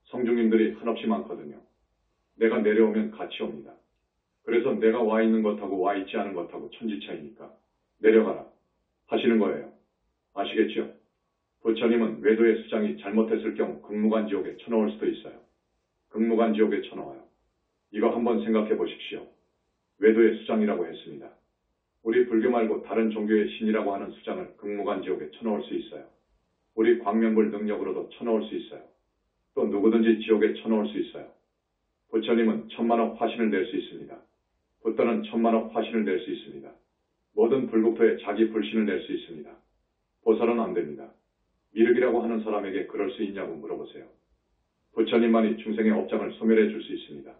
성중님들이 한없이 많거든요. 내가 내려오면 같이 옵니다. 그래서 내가 와 있는 것하고 와 있지 않은 것하고 천지 차이니까 내려가라 하시는 거예요. 아시겠죠? 부처님은 외도의 수장이 잘못했을 경우 극무관 지옥에 쳐넣을 수도 있어요. 극무관 지옥에 쳐넣어요. 이거 한번 생각해 보십시오. 외도의 수장이라고 했습니다. 우리 불교 말고 다른 종교의 신이라고 하는 수장을 극무관 지옥에 쳐넣을 수 있어요. 우리 광명불 능력으로도 쳐넣을 수 있어요. 또 누구든지 지옥에 쳐넣을 수 있어요. 부처님은 1000만억 화신을 낼 수 있습니다. 붓다는 1000만억 화신을 낼 수 있습니다. 모든 불국토에 자기 불신을 낼 수 있습니다. 보살은 안 됩니다. 미륵이라고 하는 사람에게 그럴 수 있냐고 물어보세요. 부처님만이 중생의 업장을 소멸해 줄 수 있습니다.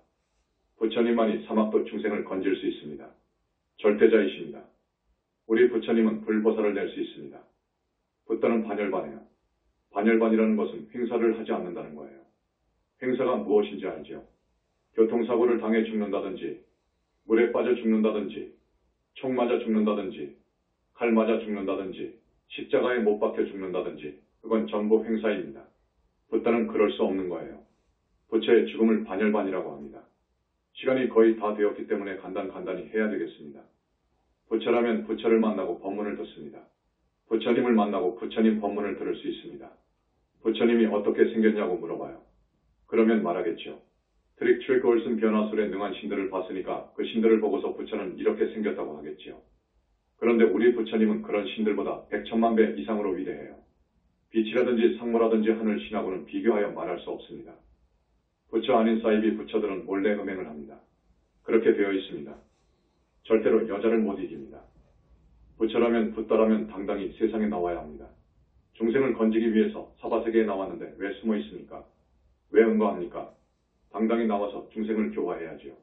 부처님만이 사막도 중생을 건질 수 있습니다. 절대자이십니다. 우리 부처님은 불보살을 낼 수 있습니다. 붓다는 반열반이에요. 반열반이라는 것은 횡사를 하지 않는다는 거예요. 횡사가 무엇인지 알지요? 교통사고를 당해 죽는다든지, 물에 빠져 죽는다든지, 총 맞아 죽는다든지, 칼 맞아 죽는다든지, 십자가에 못 박혀 죽는다든지, 그건 전부 횡사입니다. 붓다는 그럴 수 없는 거예요. 부처의 죽음을 반열반이라고 합니다. 시간이 거의 다 되었기 때문에 간단히 해야 되겠습니다. 부처라면 부처를 만나고 법문을 듣습니다. 부처님을 만나고 부처님 법문을 들을 수 있습니다. 부처님이 어떻게 생겼냐고 물어봐요. 그러면 말하겠죠. 트릭 변화술에 능한 신들을 봤으니까 그 신들을 보고서 부처는 이렇게 생겼다고 하겠지요. 그런데 우리 부처님은 그런 신들보다 100천만 배 이상으로 위대해요. 빛이라든지 상모라든지 하늘 신하고는 비교하여 말할 수 없습니다. 부처 아닌 사이비 부처들은 몰래 음행을 합니다. 그렇게 되어 있습니다. 절대로 여자를 못 이깁니다. 부처라면 붓다라면 당당히 세상에 나와야 합니다. 중생을 건지기 위해서 사바세계에 나왔는데 왜 숨어 있습니까? 왜 응거합니까? 당당히 나와서 중생을 교화해야지요.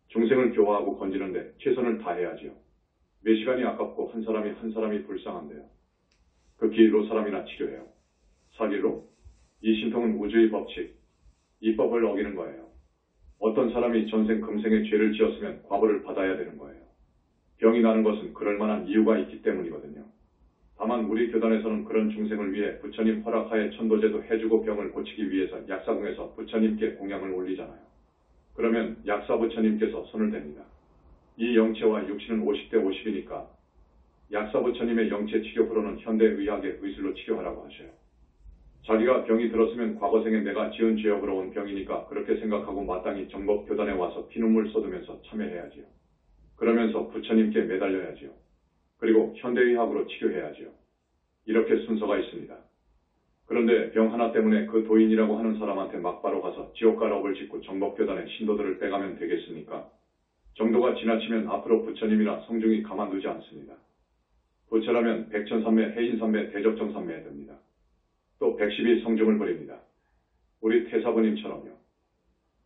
중생을 교화하고 건지는데 최선을 다해야지요. 몇 시간이 아깝고 한 사람이 불쌍한데요. 그 길로 사람이나 치료해요. 사길로? 이 신통은 우주의 법칙, 이 법을 어기는 거예요. 어떤 사람이 전생 금생에 죄를 지었으면 과보를 받아야 되는 거예요. 병이 나는 것은 그럴 만한 이유가 있기 때문이거든요. 다만 우리 교단에서는 그런 중생을 위해 부처님 허락하에 천도제도 해주고 병을 고치기 위해서 약사궁에서 부처님께 공양을 올리잖아요. 그러면 약사 부처님께서 손을 댑니다. 이 영체와 육신은 50대 50이니까 약사 부처님의 영체 치료후로는 현대의학의 의술로 치료하라고 하셔요. 자기가 병이 들었으면 과거생에 내가 지은 죄업으로 온 병이니까 그렇게 생각하고 마땅히 정법 교단에 와서 피눈물 쏟으면서 참여해야지요. 그러면서 부처님께 매달려야지요. 그리고 현대의학으로 치료해야지요. 이렇게 순서가 있습니다. 그런데 병 하나 때문에 그 도인이라고 하는 사람한테 막바로 가서 지옥갈 업을 짓고 정법교단의 신도들을 빼가면 되겠습니까? 정도가 지나치면 앞으로 부처님이나 성중이 가만두지 않습니다. 부처라면 백천삼매, 해인삼매, 대적정삼매에 듭니다. 또 112 성중을 부립니다. 우리 태사부님처럼요.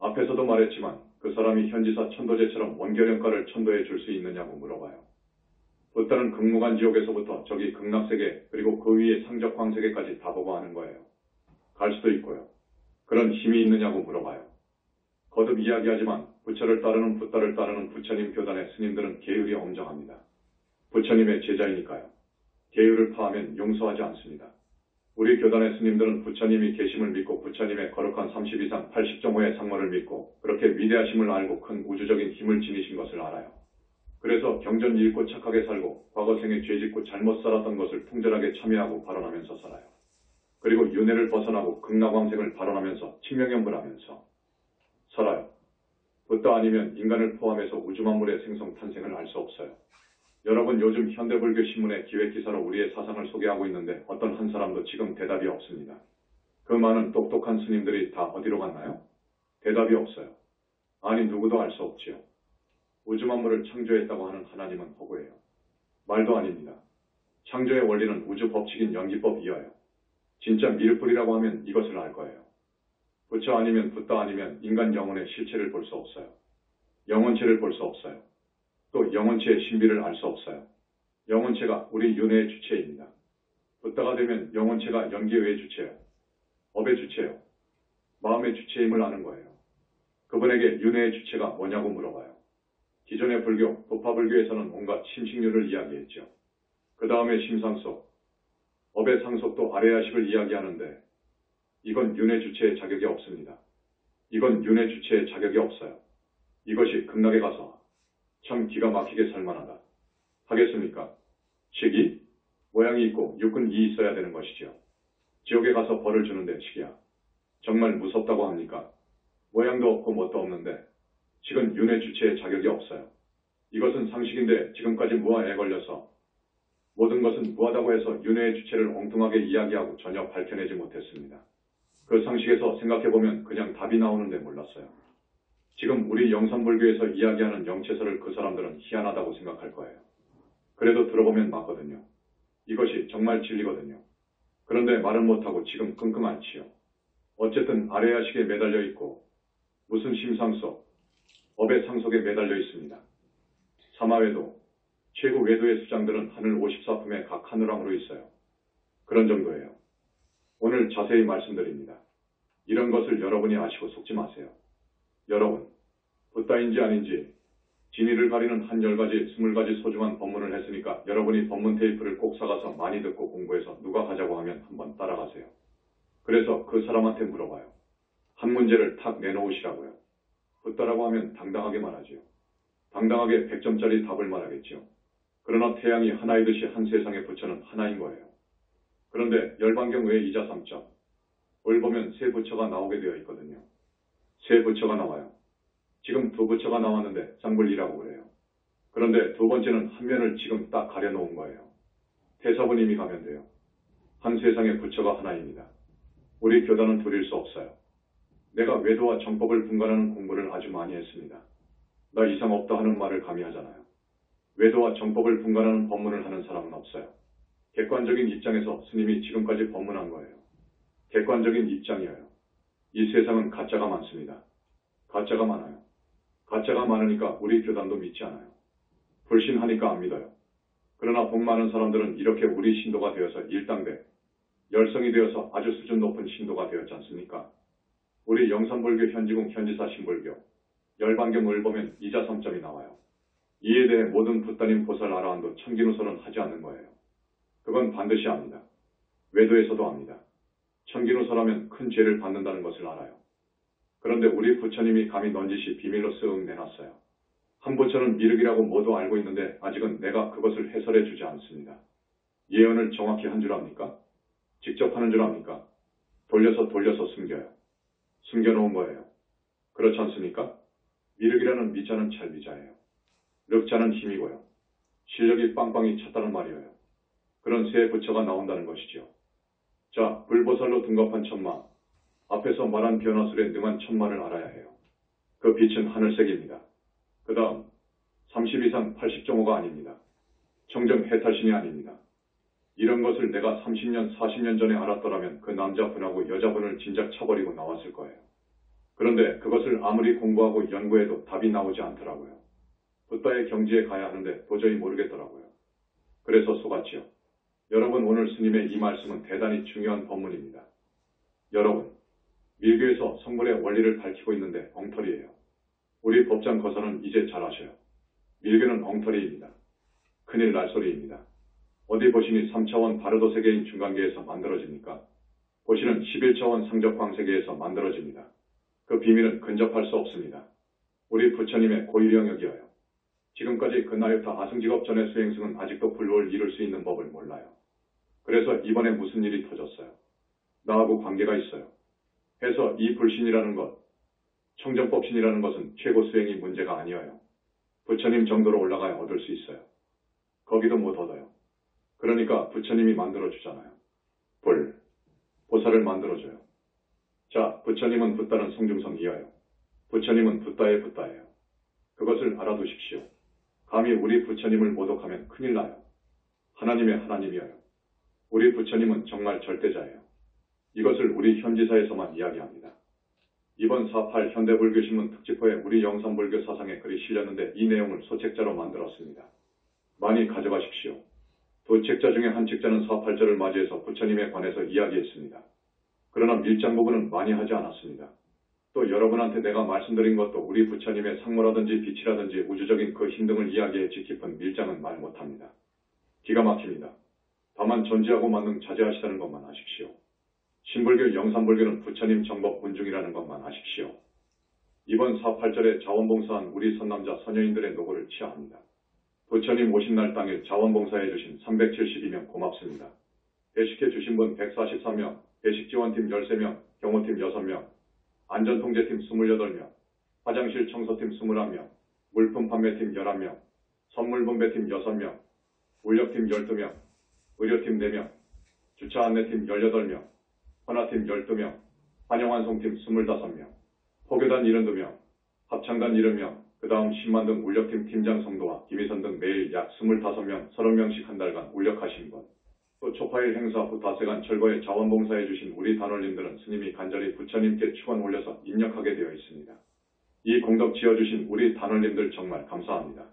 앞에서도 말했지만 그 사람이 현지사 천도제처럼 원결연가를 천도해 줄 수 있느냐고 물어봐요. 붓다는 극무관 지옥에서부터 저기 극락세계 그리고 그 위에 상적광세계까지 다 보고 하는 거예요. 갈 수도 있고요. 그런 힘이 있느냐고 물어봐요. 거듭 이야기하지만 부처를 따르는 붓다를 따르는 부처님 교단의 스님들은 계율이 엄정합니다. 부처님의 제자이니까요. 계율을 파하면 용서하지 않습니다. 우리 교단의 스님들은 부처님이 계심을 믿고 부처님의 거룩한 30 이상 80정호의 상모를 믿고 그렇게 위대하심을 알고 큰 우주적인 힘을 지니신 것을 알아요. 그래서 경전 읽고 착하게 살고 과거생에 죄짓고 잘못 살았던 것을 통절하게 참여하고 발언하면서 살아요. 그리고 윤회를 벗어나고 극락왕생을 발언하면서 칭명연불하면서 살아요. 붓다 아니면 인간을 포함해서 우주만물의 생성 탄생을 알 수 없어요. 여러분 요즘 현대불교 신문의 기획기사로 우리의 사상을 소개하고 있는데 어떤 한 사람도 지금 대답이 없습니다. 그 많은 똑똑한 스님들이 다 어디로 갔나요? 대답이 없어요. 아니 누구도 알 수 없지요. 우주만물을 창조했다고 하는 하나님은 허구예요. 말도 아닙니다. 창조의 원리는 우주 법칙인 연기법이어요. 진짜 미륵불이라고 하면 이것을 알 거예요. 부처 아니면 붓다 아니면 인간 영혼의 실체를 볼 수 없어요. 영혼체를 볼 수 없어요. 또 영혼체의 신비를 알 수 없어요. 영혼체가 우리 윤회의 주체입니다. 붓다가 되면 영혼체가 연기의 주체예요. 업의 주체예요. 마음의 주체임을 아는 거예요. 그분에게 윤회의 주체가 뭐냐고 물어봐요. 기존의 불교, 부파불교에서는 온갖 심식률을 이야기했죠. 그 다음에 심상속, 업의 상속도 아래야식을 이야기하는데 이건 윤회 주체의 자격이 없습니다. 이건 윤회 주체의 자격이 없어요. 이것이 극락에 가서 참 기가 막히게 살만하다. 하겠습니까? 식이 모양이 있고 육은 이 있어야 되는 것이죠. 지옥에 가서 벌을 주는데 식이야. 정말 무섭다고 합니까? 모양도 없고 뭣도 없는데 식은 윤회 주체의 자격이 없어요. 이것은 상식인데 지금까지 무아에 걸려서 모든 것은 무하다고 해서 윤회의 주체를 엉뚱하게 이야기하고 전혀 밝혀내지 못했습니다. 그 상식에서 생각해보면 그냥 답이 나오는데 몰랐어요. 지금 우리 영산불교에서 이야기하는 영체설을 그 사람들은 희한하다고 생각할 거예요. 그래도 들어보면 맞거든요. 이것이 정말 진리거든요. 그런데 말은 못하고 지금 끙끙 앓지요. 어쨌든 아래야식에 매달려 있고 무슨 심상속, 업의 상속에 매달려 있습니다. 사마외도, 최고 외도의 수장들은 하늘 54품에 각 하늘왕으로 있어요. 그런 정도예요. 오늘 자세히 말씀드립니다. 이런 것을 여러분이 아시고 속지 마세요. 여러분, 붓다인지 아닌지 진위를 가리는 한 10가지, 20가지 소중한 법문을 했으니까 여러분이 법문 테이프를 꼭 사가서 많이 듣고 공부해서 누가 가자고 하면 한번 따라가세요. 그래서 그 사람한테 물어봐요. 한 문제를 탁 내놓으시라고요. 붓다라고 하면 당당하게 말하지요. 당당하게 100점짜리 답을 말하겠죠. 그러나 태양이 하나이듯이 한 세상의 부처는 하나인 거예요. 그런데 열반경 외에 이자 3점. 올 보면 세 부처가 나오게 되어 있거든요. 세 부처가 나와요. 지금 두 부처가 나왔는데 쌍불리라고 그래요. 그런데 두 번째는 한 면을 지금 딱 가려놓은 거예요. 태사부님이 가면 돼요. 한 세상의 부처가 하나입니다. 우리 교단은 둘일 수 없어요. 내가 외도와 정법을 분간하는 공부를 아주 많이 했습니다. 나 이상 없다 하는 말을 감히 하잖아요. 외도와 정법을 분간하는 법문을 하는 사람은 없어요. 객관적인 입장에서 스님이 지금까지 법문한 거예요. 객관적인 입장이에요. 이 세상은 가짜가 많습니다. 가짜가 많아요. 가짜가 많으니까 우리 교단도 믿지 않아요. 불신하니까 안 믿어요. 그러나 복 많은 사람들은 이렇게 우리 신도가 되어서 일당대, 열성이 되어서 아주 수준 높은 신도가 되었지 않습니까? 우리 영산불교 현지궁 현지사 신불교, 열반경을 보면 이자 3점이 나와요. 이에 대해 모든 붓다님 보살 아라한도 천기누설은 하지 않는 거예요. 그건 반드시 압니다. 외도에서도 압니다. 천기누설하면 큰 죄를 받는다는 것을 알아요. 그런데 우리 부처님이 감히 넌지시 비밀로 쓱 내놨어요. 한 부처는 미륵이라고 모두 알고 있는데 아직은 내가 그것을 해설해 주지 않습니다. 예언을 정확히 한 줄 압니까? 직접 하는 줄 압니까? 돌려서 숨겨요. 숨겨놓은 거예요. 그렇지 않습니까? 미륵이라는 미자는 찰미자예요. 륵자는 힘이고요. 실력이 빵빵히 찼다는 말이에요. 그런 세 부처가 나온다는 것이죠. 자, 불보살로 등겁한 천마, 앞에서 말한 변화술에 능한 천마를 알아야 해요. 그 빛은 하늘색입니다. 그 다음 30 이상 80.5가 아닙니다. 청정 해탈신이 아닙니다. 이런 것을 내가 30년, 40년 전에 알았더라면 그 남자분하고 여자분을 진작 쳐버리고 나왔을 거예요. 그런데 그것을 아무리 공부하고 연구해도 답이 나오지 않더라고요. 붓다의 경지에 가야 하는데 도저히 모르겠더라고요. 그래서 속았지요. 여러분, 오늘 스님의 이 말씀은 대단히 중요한 법문입니다. 여러분, 밀교에서 성불의 원리를 밝히고 있는데 엉터리예요. 우리 법장 거사는 이제 잘 아셔요. 밀교는 엉터리입니다. 큰일 날 소리입니다. 어디 보시니 3차원 바르도 세계인 중간계에서 만들어집니까? 보시는 11차원 상적광 세계에서 만들어집니다. 그 비밀은 근접할 수 없습니다. 우리 부처님의 고유 영역이어요. 지금까지 그 나유타 아승직업 전의 수행승은 아직도 불로를 이룰 수 있는 법을 몰라요. 그래서 이번에 무슨 일이 터졌어요. 나하고 관계가 있어요. 해서 이 불신이라는 것, 청정법신이라는 것은 최고 수행이 문제가 아니어요. 부처님 정도로 올라가야 얻을 수 있어요. 거기도 못 얻어요. 그러니까 부처님이 만들어주잖아요. 보살을 만들어줘요. 자, 부처님은 붓다는 성중성이어요. 부처님은 붓다의 붓다예요. 그것을 알아두십시오. 감히 우리 부처님을 모독하면 큰일 나요. 하나님의 하나님이어요. 우리 부처님은 정말 절대자예요. 이것을 우리 현지사에서만 이야기합니다. 이번 4.8 현대불교신문 특집호에 우리 영산불교 사상에 글이 실렸는데 이 내용을 소책자로 만들었습니다. 많이 가져가십시오. 두 책자 중에 한 책자는 4.8절을 맞이해서 부처님에 관해서 이야기했습니다. 그러나 밀장 부분은 많이 하지 않았습니다. 또 여러분한테 내가 말씀드린 것도 우리 부처님의 상모라든지 빛이라든지 우주적인 그 힘 등을 이야기했지 깊은 밀장은 말 못합니다. 기가 막힙니다. 다만 존재하고 만능 자제하시다는 것만 아십시오. 신불교 영산불교는 부처님 정법 운중이라는 것만 아십시오. 이번 4.8절에 자원봉사한 우리 선남자 선녀인들의 노고를 치하합니다. 부처님 오신 날 당일 자원봉사해 주신 372명 고맙습니다. 배식해 주신 분 144명, 배식지원팀 13명, 경호팀 6명, 안전통제팀 28명, 화장실 청소팀 21명, 물품 판매팀 11명, 선물분배팀 6명, 물력팀 12명, 의료팀 4명, 주차안내팀 18명, 헌화팀 12명, 환영환송팀 25명, 포교단 72명, 합창단 70명, 그 다음 10만 등 울력팀 팀장 성도와 김희선 등 매일 약 25명, 30명씩 한 달간 울력하신 분, 또 초파일 행사 후 닷새간 철거에 자원봉사해 주신 우리 단원님들은 스님이 간절히 부처님께 축원 올려서 입력하게 되어 있습니다. 이 공덕 지어주신 우리 단원님들 정말 감사합니다.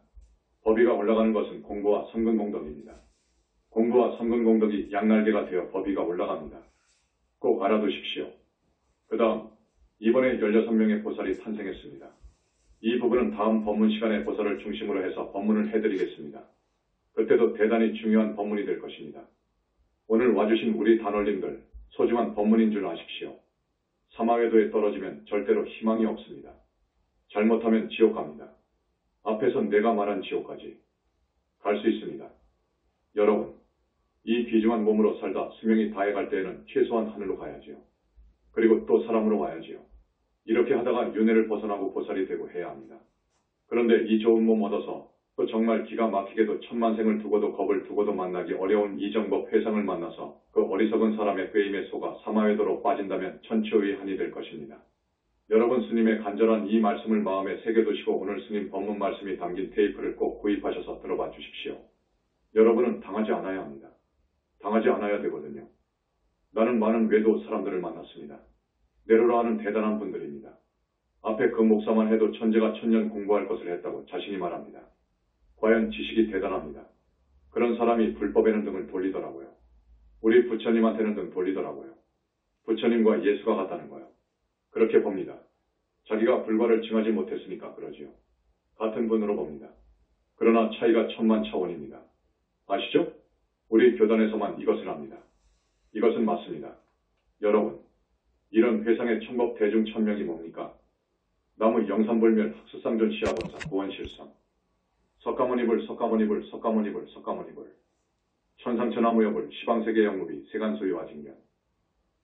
법위가 올라가는 것은 공부와 성근 공덕입니다. 공부와 성근 공덕이 양날개가 되어 법위가 올라갑니다. 꼭 알아두십시오. 그 다음 이번에 16명의 보살이 탄생했습니다. 이 부분은 다음 법문 시간에 보살을 중심으로 해서 법문을 해드리겠습니다. 그때도 대단히 중요한 법문이 될 것입니다. 오늘 와주신 우리 단원님들 소중한 법문인 줄 아십시오. 사마외도에 떨어지면 절대로 희망이 없습니다. 잘못하면 지옥 갑니다. 앞에서 내가 말한 지옥까지 갈 수 있습니다. 여러분, 이 귀중한 몸으로 살다 수명이 다해갈 때에는 최소한 하늘로 가야지요. 그리고 또 사람으로 와야지요. 이렇게 하다가 윤회를 벗어나고 보살이 되고 해야 합니다. 그런데 이 좋은 몸 얻어서 또 정말 기가 막히게도 천만생을 두고도 겁을 두고도 만나기 어려운 이정법 회상을 만나서 그 어리석은 사람의 꾀임에 속아 사마외도로 빠진다면 천추의 한이 될 것입니다. 여러분 스님의 간절한 이 말씀을 마음에 새겨두시고 오늘 스님 법문 말씀이 담긴 테이프를 꼭 구입하셔서 들어봐 주십시오. 여러분은 당하지 않아야 합니다. 당하지 않아야 되거든요. 나는 많은 외도 사람들을 만났습니다. 내로라 하는 대단한 분들입니다. 앞에 그 목사만 해도 천재가 천년 공부할 것을 했다고 자신이 말합니다. 과연 지식이 대단합니다. 그런 사람이 불법에는 등을 돌리더라고요. 우리 부처님한테는 등 돌리더라고요. 부처님과 예수가 같다는 거요. 그렇게 봅니다. 자기가 불과를 증하지 못했으니까 그러지요. 같은 분으로 봅니다. 그러나 차이가 천만차원입니다. 아시죠? 우리 교단에서만 이것을 합니다. 이것은 맞습니다. 여러분, 이런 회상의 천법 대중천명이 뭡니까? 나무 영산불멸 학수상전 시아본사 구원실성 석가모니불 석가모니불 석가모니불 석가모니불 천상천하무여불 시방세계 영무비 세간소유화징견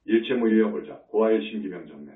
일체무유여불자 고아일 신기명정매